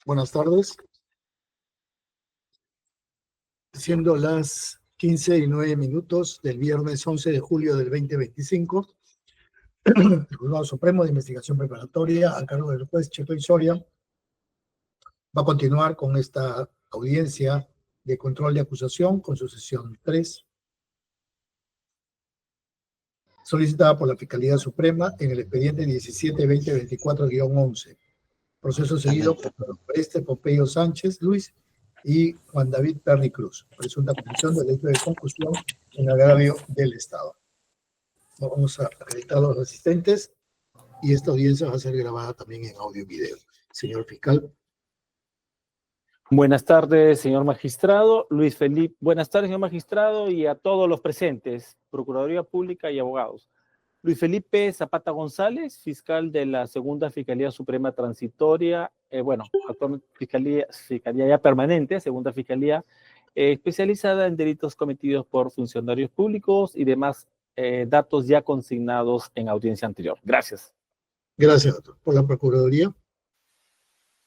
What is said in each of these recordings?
Buenas tardes. Siendo las 15:09 del viernes 11 de julio del 2025, el Juzgado Supremo de Investigación Preparatoria, a cargo del juez Cheto Soria, va a continuar con esta audiencia de control de acusación con su sesión 3, solicitada por la Fiscalía Suprema en el expediente 17-2024-11. Proceso seguido por Pompeyo Sánchez Luis y Juan David Perry Cruz, presunta comisión del hecho de concusión en agravio del Estado. Vamos a acreditar a los asistentes y esta audiencia va a ser grabada también en audio y video. Señor fiscal. Buenas tardes, señor magistrado. Luis Felipe, buenas tardes, señor magistrado, y a todos los presentes, Procuraduría Pública y abogados. Luis Felipe Zapata González, fiscal de la Segunda Fiscalía Suprema Transitoria, actualmente Fiscalía ya permanente, Segunda Fiscalía, especializada en delitos cometidos por funcionarios públicos y demás datos ya consignados en audiencia anterior. Gracias. Gracias, doctor. Por la Procuraduría.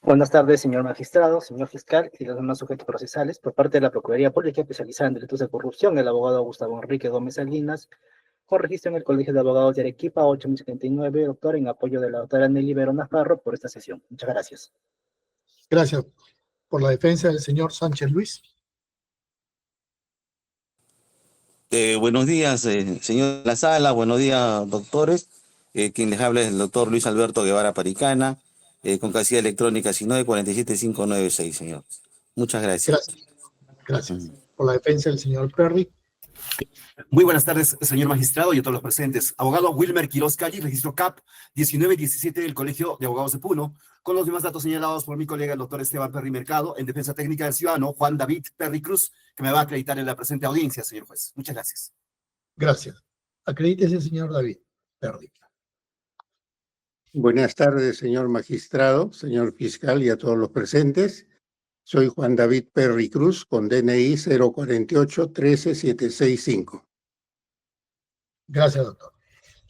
Buenas tardes, señor magistrado, señor fiscal y los demás sujetos procesales. Por parte de la Procuraduría Pública especializada en delitos de corrupción, el abogado Gustavo Enrique Gómez Salinas, con registro en el Colegio de Abogados de Arequipa, 8079, doctor, en apoyo de la doctora Nelly Verona Farro por esta sesión. Muchas gracias. Gracias. Por la defensa del señor Sánchez Luis. Buenos días, señor de la sala, buenos días, doctores. Quien les habla es el doctor Luis Alberto Guevara Paricana, con casilla electrónica 1947596, señor. Muchas gracias. Gracias. Por la defensa del señor Perry. Muy buenas tardes, señor magistrado y a todos los presentes. Abogado Wilmer Quiroz Calli, registro CAP 1917 del Colegio de Abogados de Puno, con los demás datos señalados por mi colega el doctor Esteban Perry Mercado, en defensa técnica del ciudadano Juan David Perry Cruz, que me va a acreditar en la presente audiencia, señor juez. Muchas gracias. Gracias. Acredítese, señor David Perry. Buenas tardes, señor magistrado, señor fiscal y a todos los presentes. Soy Juan David Perry Cruz, con DNI 048-13765. Gracias, doctor.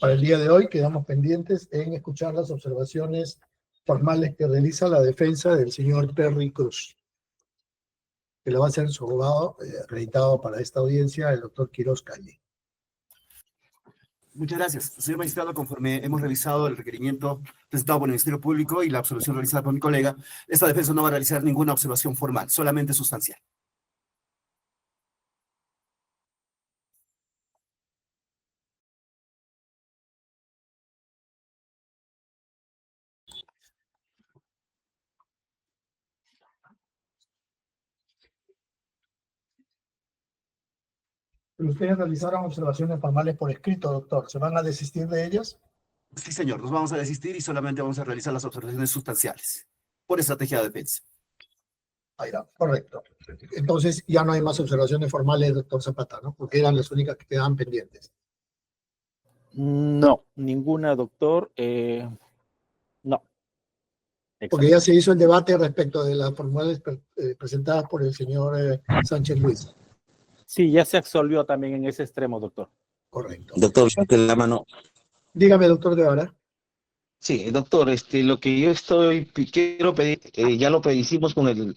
Para el día de hoy quedamos pendientes en escuchar las observaciones formales que realiza la defensa del señor Perry Cruz, que lo va a hacer su abogado acreditado para esta audiencia, el doctor Quiroz Calli. Muchas gracias. Señor magistrado, conforme hemos revisado el requerimiento presentado por el Ministerio Público y la absolución realizada por mi colega, esta defensa no va a realizar ninguna observación formal, solamente sustancial. Pero ustedes realizaron observaciones formales por escrito, doctor. ¿Se van a desistir de ellas? Sí, señor, nos vamos a desistir y solamente vamos a realizar las observaciones sustanciales por estrategia de defensa. Ahí va, correcto. Entonces ya no hay más observaciones formales, doctor Zapata, ¿no? Porque eran las únicas que quedaban pendientes. No, ninguna, doctor. No. Exacto. Porque ya se hizo el debate respecto de las formales presentadas por el señor Sánchez Luis. Sí, ya se absolvió también en ese extremo, doctor. Correcto. Doctor, saque la mano. Dígame, doctor Guevara. Sí, doctor, lo que yo quiero pedir, ya lo hicimos con el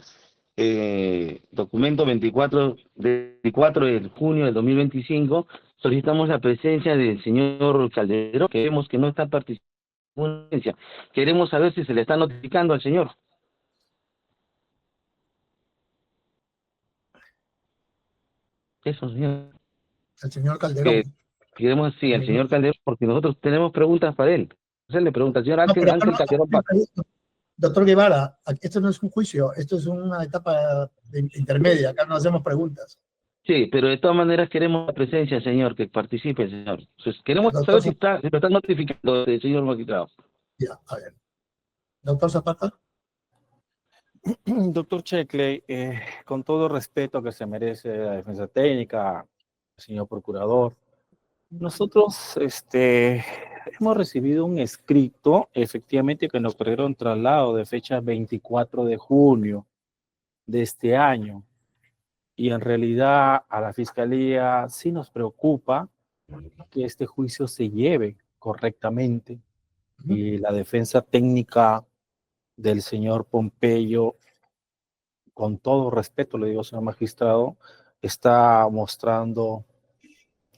documento 24 de junio del 2025, solicitamos la presencia del señor Calderón, que vemos que no está participando en la audiencia. Queremos saber si se le está notificando al señor. Eso, señor. El señor Calderón. Queremos, sí, al señor Calderón, porque nosotros tenemos preguntas para él. Entonces le pregunta al señor Ángel Calderón. Doctor Guevara, esto no es un juicio, esto es una etapa intermedia, acá no hacemos preguntas. Sí, pero de todas maneras queremos la presencia, señor, que participe, señor. Entonces, queremos saber si lo está notificando el señor magistrado. Ya, a ver. Doctor Zapata. Doctor Checkley, con todo respeto que se merece la defensa técnica, señor procurador, nosotros hemos recibido un escrito, efectivamente, que nos corrieron traslado de fecha 24 de junio de este año. Y en realidad a la Fiscalía sí nos preocupa que este juicio se lleve correctamente y la defensa técnica del señor Pompeyo, con todo respeto le digo, señor magistrado, está mostrando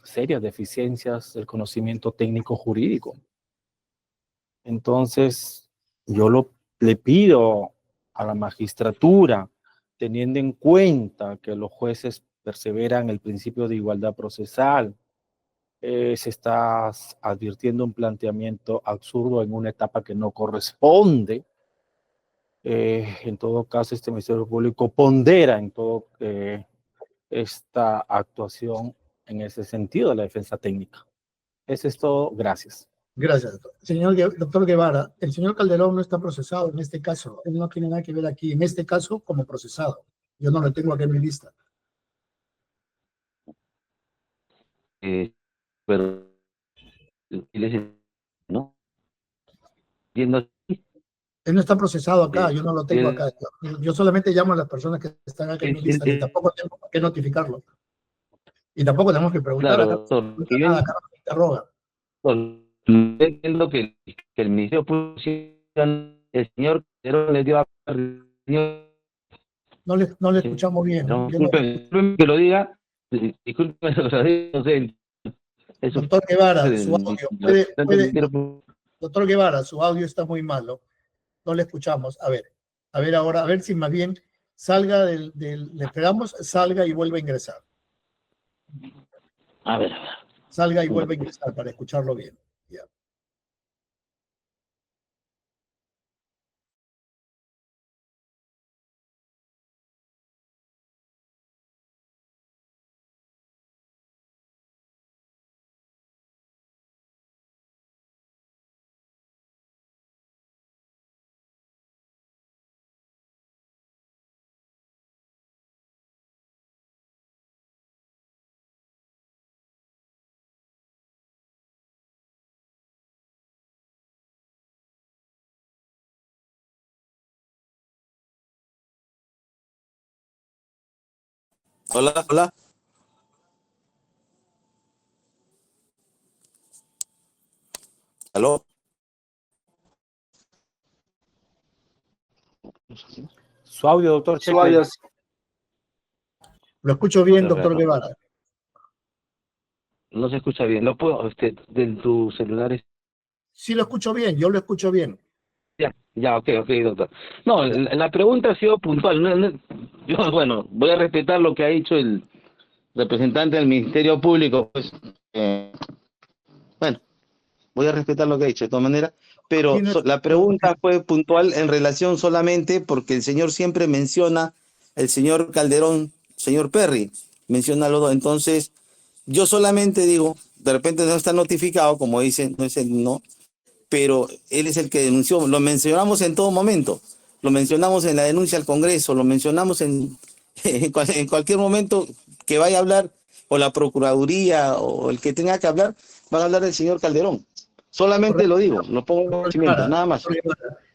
serias deficiencias del conocimiento técnico jurídico. Entonces, le pido a la magistratura, teniendo en cuenta que los jueces perseveran el principio de igualdad procesal, se está advirtiendo un planteamiento absurdo en una etapa que no corresponde. En todo caso, este Ministerio Público pondera en todo esta actuación en ese sentido de la defensa técnica. Eso es todo. Gracias. Gracias, doctor. Doctor Guevara, el señor Calderón no está procesado en este caso. Él no tiene nada que ver aquí, en este caso, como procesado. Yo no lo tengo aquí en mi lista. Pero, ¿no? Entiendo. Él no está procesado acá, yo no lo tengo acá. Yo solamente llamo a las personas que están acá en mi lista y tampoco tengo por qué notificarlo. Y tampoco tenemos que preguntar Claro, acá. doctor, Acá no se interroga. entiendo que el Ministerio Público, el señor Calderón le dio a... No le escuchamos bien. No, Yo no- disculpen que lo diga, disculpen que lo diga, no sé, eso Doctor Guevara, del- su audio, del- doctor Guevara, su audio está muy malo. No le escuchamos. A ver ahora, a ver si más bien salga le esperamos, salga y vuelva a ingresar. A ver. Salga y vuelva a ingresar para escucharlo bien. Ya. Hola, hola. ¿Aló? Su audio, doctor. Su audio es- Lo escucho bien, Pero, doctor Guevara. no se escucha bien. ¿Lo puedo, de tu celular? Sí, lo escucho bien, yo lo escucho bien. Ya, ok, doctor. No, la pregunta ha sido puntual. Yo, bueno, voy a respetar lo que ha dicho el representante del Ministerio Público. Pues, bueno, voy a respetar lo que ha dicho de todas maneras, pero la pregunta fue puntual en relación solamente porque el señor siempre menciona, el señor Calderón, señor Perry, menciona a los dos. Entonces, yo solamente digo, de repente no está notificado, como dicen, no es el no, pero él es el que denunció, lo mencionamos en todo momento, lo mencionamos en la denuncia al Congreso, lo mencionamos en cualquier momento que vaya a hablar, o la Procuraduría, o el que tenga que hablar, van a hablar del señor Calderón. Solamente lo digo, lo pongo en conocimiento, nada más.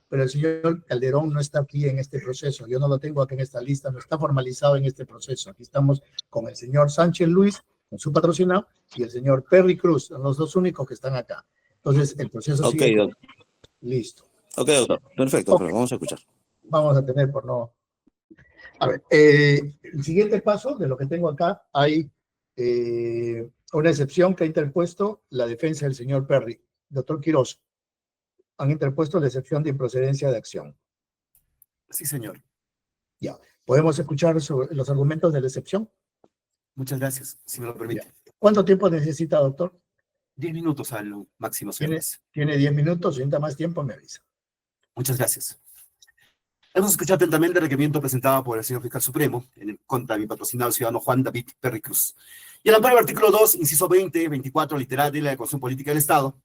Pero el señor Calderón no está aquí en este proceso. Yo no lo tengo aquí en esta lista, no está formalizado en este proceso. Aquí estamos con el señor Sánchez Luis, con su patrocinado, y el señor Perry Cruz, son los dos únicos que están acá. Entonces, el proceso sigue. Doctor. Listo. Ok, doctor. Perfecto, okay. Vamos a escuchar. Vamos a tener por no... A ver, el siguiente paso de lo que tengo acá, hay una excepción que ha interpuesto la defensa del señor Perry. Doctor Quiroz, han interpuesto la excepción de improcedencia de acción. Sí, señor. Ya. ¿Podemos escuchar sobre los argumentos de la excepción? Muchas gracias, si me lo permite. Ya. ¿Cuánto tiempo necesita, doctor? 10 minutos al máximo, señor. Tiene 10 minutos, si necesita más tiempo, me avisa. Muchas gracias. Hemos escuchado atentamente el requerimiento presentado por el señor Fiscal Supremo en contra de mi patrocinado ciudadano Juan David Perry Cruz. Y al amparo del artículo 2, inciso 20, 24, literal de la Constitución Política del Estado,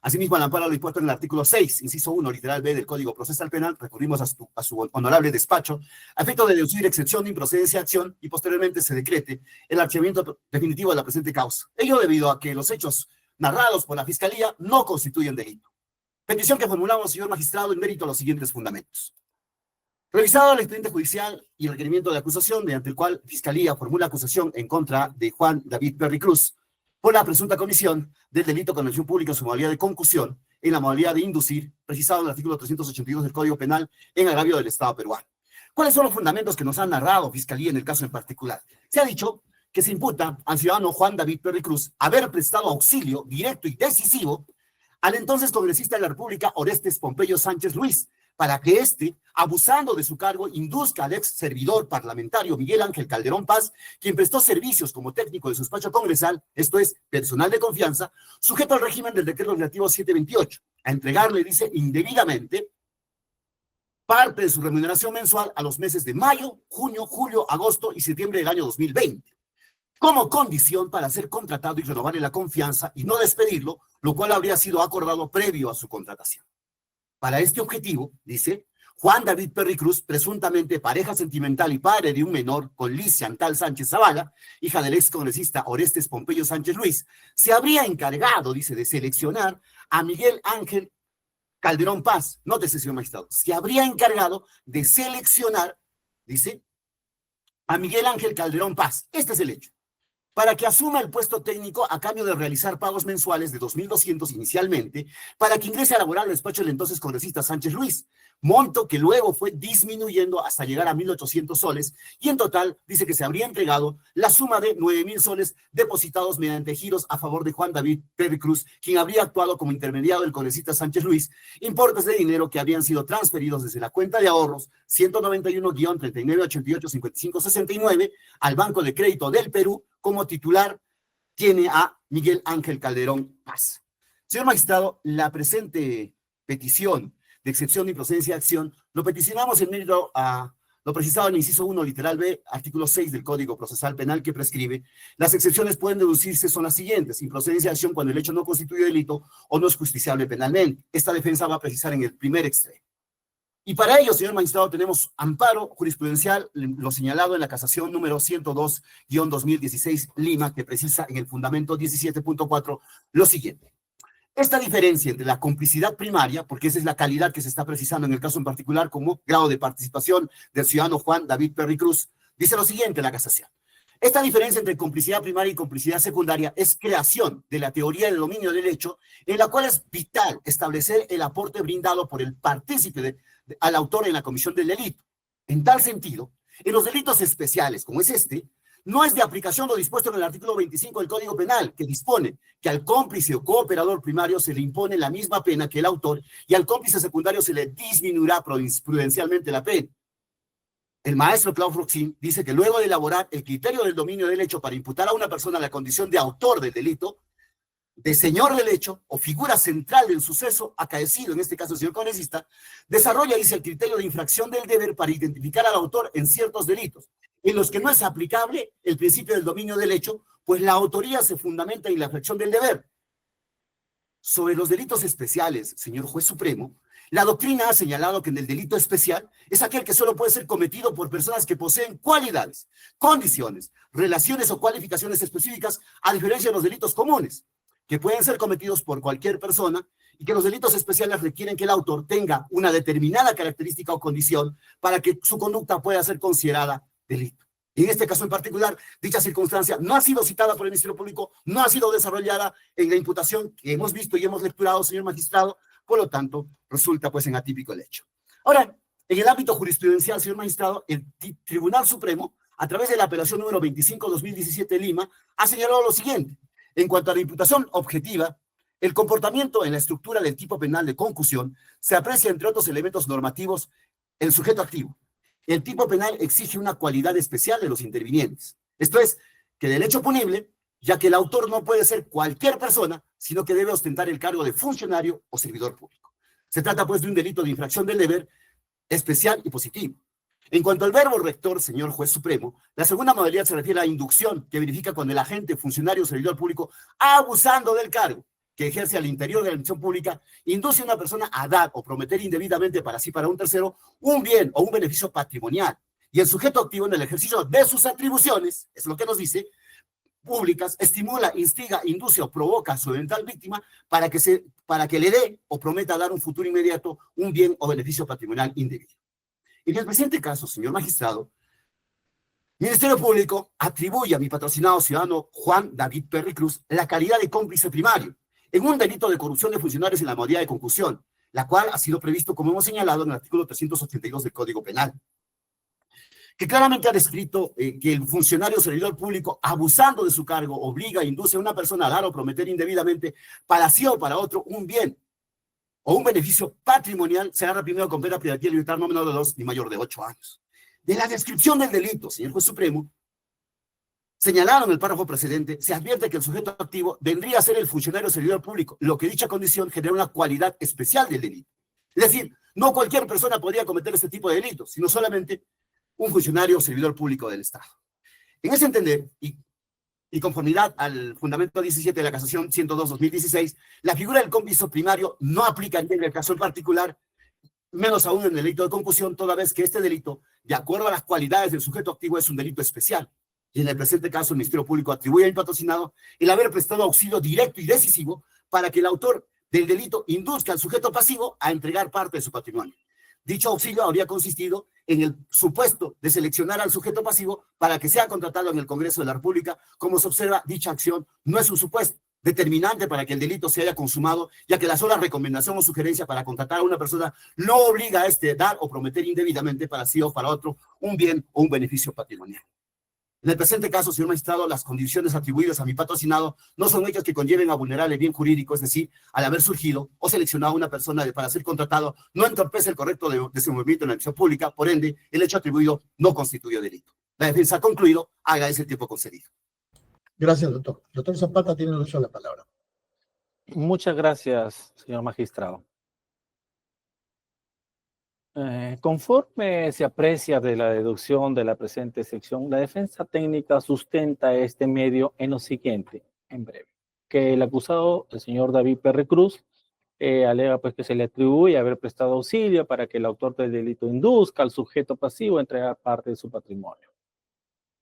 asimismo al amparo lo dispuesto en el artículo 6, inciso 1, literal B del Código Procesal Penal, recurrimos a su honorable despacho, a efecto de deducir excepción de improcedencia de acción y posteriormente se decrete el archivamiento definitivo de la presente causa. Ello debido a que los hechos narrados por la Fiscalía no constituyen delito. Petición que formulamos, señor magistrado, en mérito a los siguientes fundamentos. Revisado el expediente judicial y el requerimiento de acusación, mediante el cual Fiscalía formula acusación en contra de Juan David Perry Cruz, por la presunta comisión del delito con acción pública en su modalidad de concusión, en la modalidad de inducir, precisado en el artículo 382 del Código Penal, en agravio del Estado peruano. ¿Cuáles son los fundamentos que nos ha narrado Fiscalía en el caso en particular? Se ha dicho que se imputa al ciudadano Juan David Perry Cruz haber prestado auxilio directo y decisivo al entonces congresista de la República Orestes Pompeyo Sánchez Luis, para que éste, abusando de su cargo, induzca al ex servidor parlamentario Miguel Ángel Calderón Paz, quien prestó servicios como técnico de su despacho congresal, esto es, personal de confianza, sujeto al régimen del decreto legislativo 728, a entregarle, dice, indebidamente parte de su remuneración mensual a los meses de mayo, junio, julio, agosto y septiembre del año 2020, como condición para ser contratado y renovarle la confianza y no despedirlo, lo cual habría sido acordado previo a su contratación. Para este objetivo, dice, Juan David Perry Cruz, presuntamente pareja sentimental y padre de un menor con Liz Chantal Sánchez Zavala, hija del ex congresista Orestes Pompeyo Sánchez Luis, se habría encargado, dice, de seleccionar a Miguel Ángel Calderón Paz, nótese, señor magistrado, se habría encargado de seleccionar, dice, a Miguel Ángel Calderón Paz. Este es el hecho. Para que asuma el puesto técnico a cambio de realizar pagos mensuales de 2.200 inicialmente, para que ingrese a laborar al despacho del entonces congresista Sánchez Luis, monto que luego fue disminuyendo hasta llegar a 1.800 soles, y en total dice que se habría entregado la suma de 9.000 soles depositados mediante giros a favor de Juan David Perry Cruz, quien habría actuado como intermediario del congresista Sánchez Luis, importes de dinero que habrían sido transferidos desde la cuenta de ahorros 191-3988-5569 al Banco de Crédito del Perú. Como titular tiene a Miguel Ángel Calderón Paz. Señor magistrado, la presente petición de excepción y procedencia de acción lo peticionamos en mérito a lo precisado en el inciso 1, literal B, artículo 6 del Código Procesal Penal, que prescribe. Las excepciones pueden deducirse, son las siguientes: improcedencia de acción cuando el hecho no constituye delito o no es justiciable penalmente. Esta defensa va a precisar en el primer extremo. Y para ello, señor magistrado, tenemos amparo jurisprudencial, lo señalado en la casación número 102-2016 Lima, que precisa en el fundamento 17.4 lo siguiente. Esta diferencia entre la complicidad primaria, porque esa es la calidad que se está precisando en el caso en particular como grado de participación del ciudadano Juan David Perry Cruz, dice lo siguiente en la casación. Esta diferencia entre complicidad primaria y complicidad secundaria es creación de la teoría del dominio del hecho, en la cual es vital establecer el aporte brindado por el partícipe al autor en la comisión del delito. En tal sentido, en los delitos especiales, como es este, no es de aplicación lo dispuesto en el artículo 25 del Código Penal, que dispone que al cómplice o cooperador primario se le impone la misma pena que el autor y al cómplice secundario se le disminuirá prudencialmente la pena. El maestro Claude Roxin dice que luego de elaborar el criterio del dominio del hecho para imputar a una persona la condición de autor del delito, de señor del hecho o figura central del suceso acaecido, en este caso el señor congresista, desarrolla, dice, el criterio de infracción del deber para identificar al autor en ciertos delitos, en los que no es aplicable el principio del dominio del hecho, pues la autoría se fundamenta en la infracción del deber. Sobre los delitos especiales, señor juez supremo, la doctrina ha señalado que en el delito especial es aquel que solo puede ser cometido por personas que poseen cualidades, condiciones, relaciones o cualificaciones específicas, a diferencia de los delitos comunes, que pueden ser cometidos por cualquier persona, y que los delitos especiales requieren que el autor tenga una determinada característica o condición para que su conducta pueda ser considerada delito. Y en este caso en particular, dicha circunstancia no ha sido citada por el Ministerio Público, no ha sido desarrollada en la imputación que hemos visto y hemos lecturado, señor magistrado, por lo tanto, resulta pues en atípico el hecho. Ahora, en el ámbito jurisprudencial, señor magistrado, el Tribunal Supremo, a través de la apelación número 25-2017 Lima, ha señalado lo siguiente: en cuanto a la imputación objetiva, el comportamiento en la estructura del tipo penal de concusión se aprecia, entre otros elementos normativos, el sujeto activo. El tipo penal exige una cualidad especial de los intervinientes. Esto es, que del hecho punible, ya que el autor no puede ser cualquier persona, sino que debe ostentar el cargo de funcionario o servidor público. Se trata, pues, de un delito de infracción del deber especial y positivo. En cuanto al verbo rector, señor juez supremo, la segunda modalidad se refiere a la inducción, que verifica cuando el agente, funcionario o servidor público, abusando del cargo que ejerce al interior de la administración pública, induce a una persona a dar o prometer indebidamente para sí, para un tercero, un bien o un beneficio patrimonial. Y el sujeto activo, en el ejercicio de sus atribuciones, es lo que nos dice, públicas, estimula, instiga, induce o provoca a su eventual víctima para que le dé o prometa dar un futuro inmediato un bien o beneficio patrimonial indebido. En el presente caso, señor magistrado, Ministerio Público atribuye a mi patrocinado ciudadano Juan David Perry Cruz la calidad de cómplice primario en un delito de corrupción de funcionarios en la modalidad de concusión, la cual ha sido previsto, como hemos señalado, en el artículo 382 del Código Penal, que claramente ha descrito que el funcionario servidor público, abusando de su cargo, obliga e induce a una persona a dar o prometer indebidamente para sí o para otro un bien o un beneficio patrimonial, será reprimido con pena privativa y libertad no menor de 2 ni mayor de 8 años. De la descripción del delito, señor Juez Supremo, señalado en el párrafo precedente, se advierte que el sujeto activo vendría a ser el funcionario servidor público, lo que dicha condición genera una cualidad especial del delito. Es decir, no cualquier persona podría cometer este tipo de delitos, sino solamente un funcionario servidor público del Estado. En ese entender, y conformidad al fundamento 17 de la Casación 102-2016, la figura del cómplice primario no aplica en el caso en particular, menos aún en el delito de concusión, toda vez que este delito, de acuerdo a las cualidades del sujeto activo, es un delito especial. Y en el presente caso, el Ministerio Público atribuye al patrocinado el haber prestado auxilio directo y decisivo para que el autor del delito induzca al sujeto pasivo a entregar parte de su patrimonio. Dicho auxilio habría consistido en el supuesto de seleccionar al sujeto pasivo para que sea contratado en el Congreso de la República. Como se observa, dicha acción no es un supuesto determinante para que el delito se haya consumado, ya que la sola recomendación o sugerencia para contratar a una persona no obliga a dar o prometer indebidamente para sí o para otro un bien o un beneficio patrimonial. En el presente caso, señor magistrado, las condiciones atribuidas a mi patrocinado no son hechas que conlleven a vulnerar el bien jurídico, es decir, al haber surgido o seleccionado a una persona para ser contratado, no entorpece el correcto desenvolvimiento en la acción pública, por ende, el hecho atribuido no constituye delito. La defensa ha concluido, agradece el tiempo concedido. Gracias, doctor. Doctor Zapata tiene el uso de la palabra. Muchas gracias, señor magistrado. Conforme se aprecia de la deducción de la presente sección, la defensa técnica sustenta este medio en lo siguiente, en breve, que el acusado, el señor David Perry Cruz, alega pues que se le atribuye haber prestado auxilio para que el autor del delito induzca al sujeto pasivo a entregar parte de su patrimonio.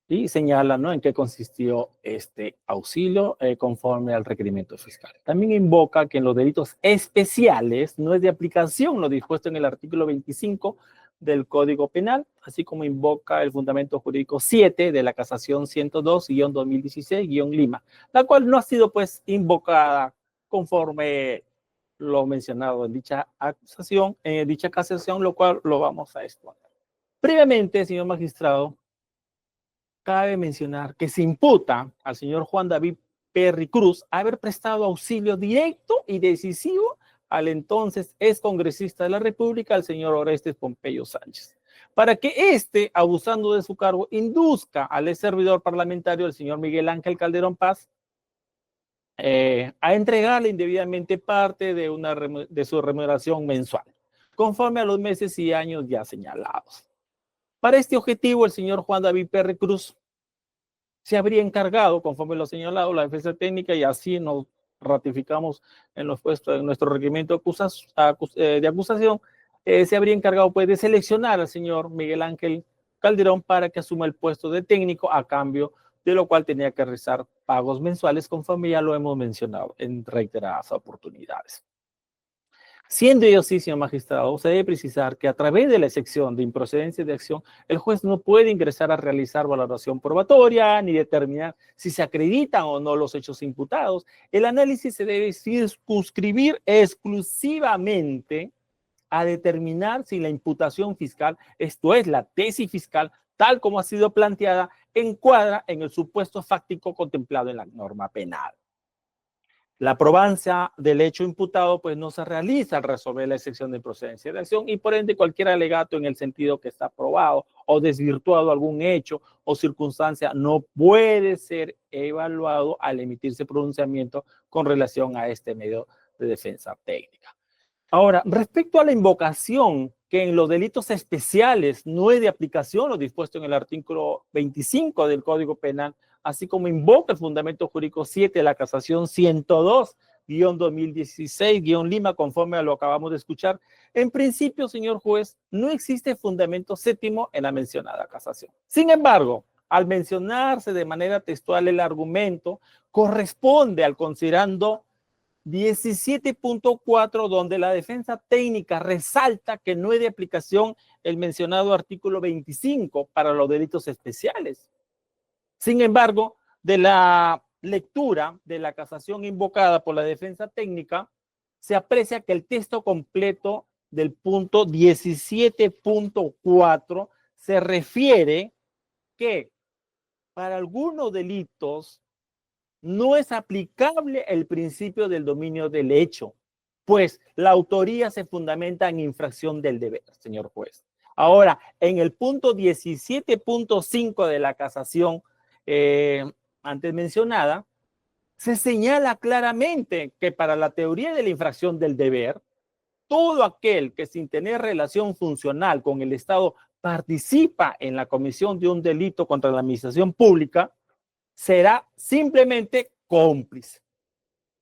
Y señala, ¿no?, en qué consistió este auxilio conforme al requerimiento fiscal. También invoca que en los delitos especiales no es de aplicación lo dispuesto en el artículo 25 del Código Penal, así como invoca el fundamento jurídico 7 de la Casación 102-2016-Lima, la cual no ha sido pues invocada conforme lo mencionado en dicha acusación, en dicha casación, lo cual lo vamos a exponer. Previamente, señor magistrado, cabe mencionar que se imputa al señor Juan David Perry Cruz haber prestado auxilio directo y decisivo al entonces excongresista de la República, el señor Orestes Pompeyo Sánchez, para que éste, abusando de su cargo, induzca al ex servidor parlamentario, el señor Miguel Ángel Calderón Paz, a entregarle indebidamente parte de su remuneración mensual, conforme a los meses y años ya señalados. Para este objetivo, el señor Juan David Perry Cruz se habría encargado, conforme lo señalado, la defensa técnica, y así nos ratificamos en los puestos en nuestro requerimiento de acusación, se habría encargado pues de seleccionar al señor Miguel Ángel Calderón para que asuma el puesto de técnico, a cambio de lo cual tenía que realizar pagos mensuales, conforme ya lo hemos mencionado en reiteradas oportunidades. Siendo ello así, señor magistrado, se debe precisar que a través de la excepción de improcedencia de acción, el juez no puede ingresar a realizar valoración probatoria ni determinar si se acreditan o no los hechos imputados. El análisis se debe circunscribir exclusivamente a determinar si la imputación fiscal, esto es, la tesis fiscal, tal como ha sido planteada, encuadra en el supuesto fáctico contemplado en la norma penal. La probancia del hecho imputado pues no se realiza al resolver la excepción de improcedencia de acción, y por ende cualquier alegato en el sentido que está probado o desvirtuado algún hecho o circunstancia no puede ser evaluado al emitirse pronunciamiento con relación a este medio de defensa técnica. Ahora, respecto a la invocación que en los delitos especiales no es de aplicación lo dispuesto en el artículo 25 del Código Penal, así como invoca el fundamento jurídico 7 de la Casación 102-2016-Lima, conforme a lo acabamos de escuchar, en principio, señor juez, no existe fundamento séptimo en la mencionada casación. Sin embargo, al mencionarse de manera textual el argumento, corresponde al considerando 17.4, donde la defensa técnica resalta que no es de aplicación el mencionado artículo 25 para los delitos especiales. Sin embargo, de la lectura de la casación invocada por la defensa técnica, se aprecia que el texto completo del punto 17.4 se refiere que para algunos delitos no es aplicable el principio del dominio del hecho, pues la autoría se fundamenta en infracción del deber, señor juez. Ahora, en el punto 17.5 de la casación antes mencionada, se señala claramente que para la teoría de la infracción del deber, todo aquel que sin tener relación funcional con el Estado participa en la comisión de un delito contra la administración pública será simplemente cómplice.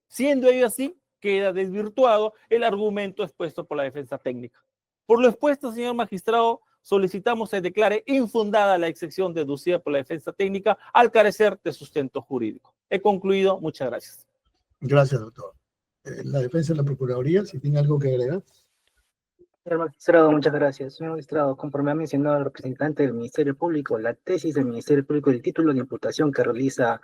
Siendo ello así, queda desvirtuado el argumento expuesto por la defensa técnica. Por lo expuesto, señor magistrado, solicitamos se declare infundada la excepción deducida por la defensa técnica al carecer de sustento jurídico. He concluido. Muchas gracias. Gracias, doctor. La defensa de la Procuraduría, si tiene algo que agregar. Señor magistrado, muchas gracias. Señor magistrado, conforme ha mencionado el representante del Ministerio Público, la tesis del Ministerio Público del título de imputación que realiza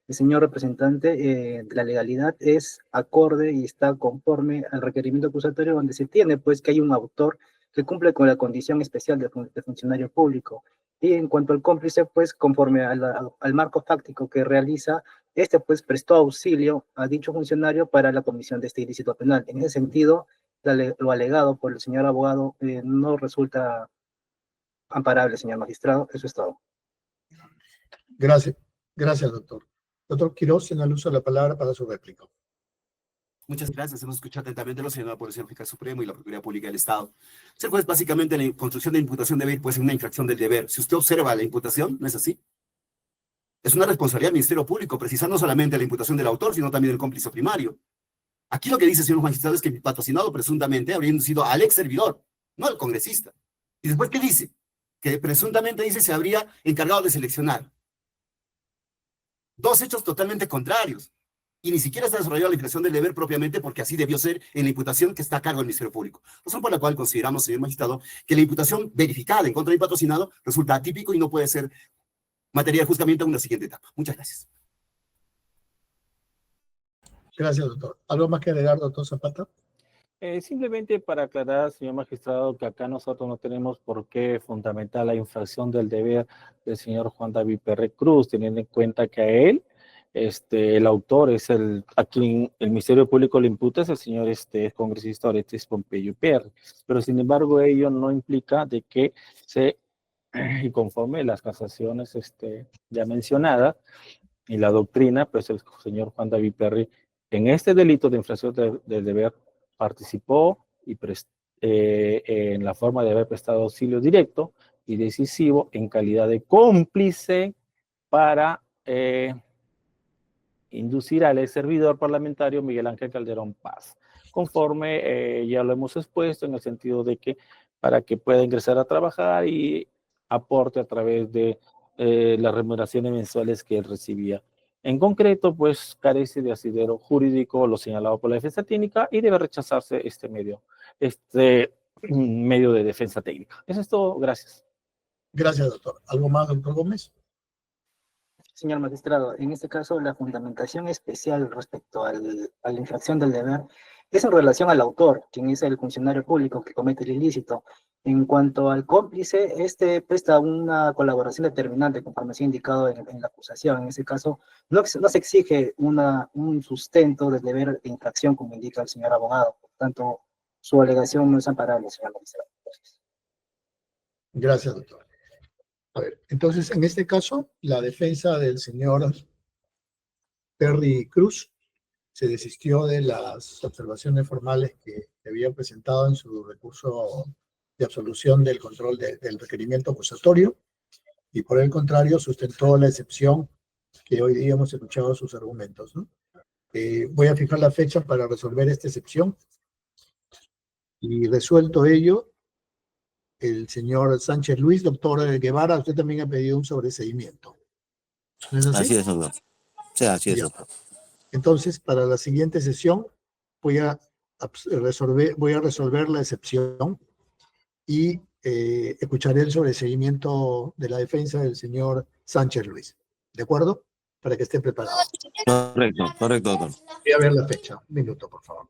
el señor representante, la legalidad es acorde y está conforme al requerimiento acusatorio, donde se tiene pues que hay un autor que cumple con la condición especial de funcionario público. Y en cuanto al cómplice, pues conforme al marco fáctico que realiza, este pues prestó auxilio a dicho funcionario para la comisión de este ilícito penal. En ese sentido, lo alegado por el señor abogado no resulta amparable, señor magistrado. Eso es todo. Gracias. Gracias, doctor. Doctor Quiroz, en el uso de la palabra para su réplica. Muchas gracias. Hemos escuchado atentamente lo señalado por el señor fiscal supremo y la Procuraduría Pública del Estado. Señor juez, básicamente la construcción de imputación debe ir pues en una infracción del deber. Si usted observa la imputación, ¿no es así? Es una responsabilidad del Ministerio Público precisar no solamente la imputación del autor, sino también del cómplice primario. Aquí lo que dice el señor magistrado es que el patrocinado presuntamente habría inducido al ex servidor, no al congresista. ¿Y después qué dice? Que presuntamente dice se habría encargado de seleccionar. Dos hechos totalmente contrarios. Y ni siquiera se ha desarrollado la infracción del deber propiamente porque así debió ser en la imputación que está a cargo del Ministerio Público. Razón por la cual consideramos, señor magistrado, que la imputación verificada en contra del patrocinado resulta atípico y no puede ser materia de juzgamiento en una siguiente etapa. Muchas gracias. Gracias, doctor. ¿Algo más que agregar, doctor Zapata? Simplemente para aclarar, señor magistrado, que acá nosotros no tenemos por qué fundamentar la infracción del deber del señor Juan David Perry Cruz, teniendo en cuenta que a él, el autor es a quien el Ministerio Público le imputa, es el señor congresista Orestes Pompeyo Perry. Pero sin embargo, ello no implica de que y conforme las casaciones ya mencionadas y la doctrina, pues el señor Juan David Perry en este delito de infracción del deber participó y en la forma de haber prestado auxilio directo y decisivo en calidad de cómplice para inducir al ex servidor parlamentario Miguel Ángel Calderón Paz, conforme ya lo hemos expuesto en el sentido de que para que pueda ingresar a trabajar y aporte a través de las remuneraciones mensuales que él recibía. En concreto, pues carece de asidero jurídico, lo señalado por la defensa técnica, y debe rechazarse este medio de defensa técnica. Eso es todo. Gracias. Gracias, doctor. ¿Algo más, doctor Gómez? Señor magistrado, en este caso la fundamentación especial respecto a la infracción del deber es en relación al autor, quien es el funcionario público que comete el ilícito. En cuanto al cómplice, presta una colaboración determinante, conforme se ha indicado en la acusación. En ese caso, no se exige un sustento del deber de infracción, como indica el señor abogado. Por tanto, su alegación no es amparable, señor magistrado. Gracias, doctor. A ver, entonces, en este caso, la defensa del señor Perry Cruz se desistió de las observaciones formales que había presentado en su recurso de absolución del control del requerimiento acusatorio, y por el contrario sustentó la excepción que hoy día hemos escuchado sus argumentos, ¿no? Voy a fijar la fecha para resolver esta excepción, y resuelto ello, el señor Sánchez Luis, doctor Guevara, usted también ha pedido un sobreseimiento. ¿No es así? Así es, doctor. Sí, así es, doctor. Entonces, para la siguiente sesión, voy a resolver la excepción y escucharé el sobreseguimiento de la defensa del señor Sánchez Luis. ¿De acuerdo? Para que estén preparados. Correcto, doctor. Voy a ver la fecha. Un minuto, por favor.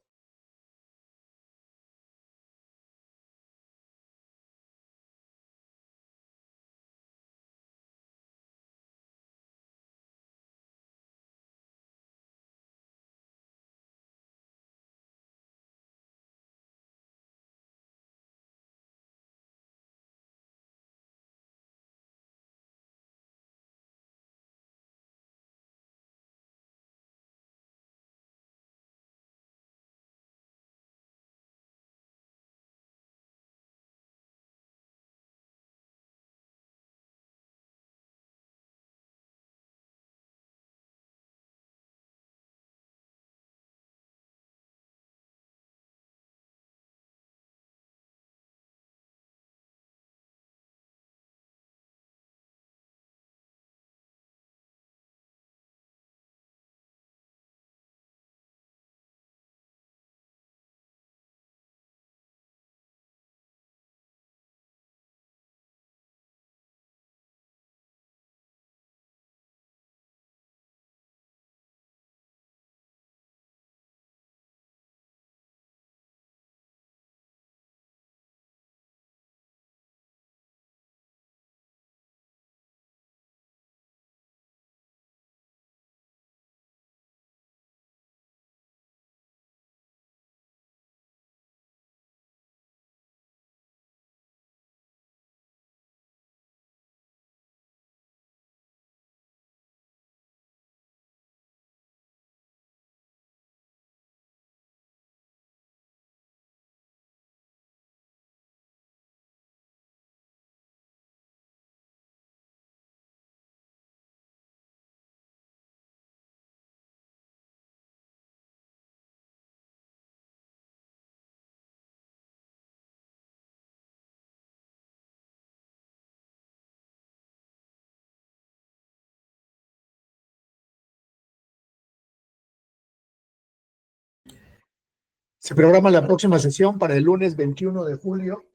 Se programa la próxima sesión para el lunes 21 de julio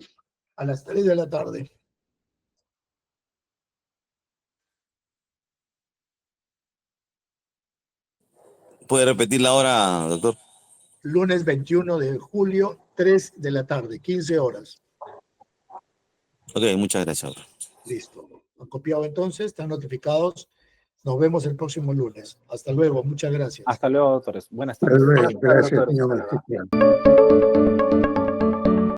a las 3 de la tarde. ¿Puede repetir la hora, doctor? Lunes 21 de julio, 3 de la tarde, 15 horas. Ok, muchas gracias, doctor. Listo. Han copiado entonces, están notificados. Nos vemos el próximo lunes. Hasta luego, muchas gracias. Hasta luego, doctores. Buenas tardes. Gracias, señor magistrado.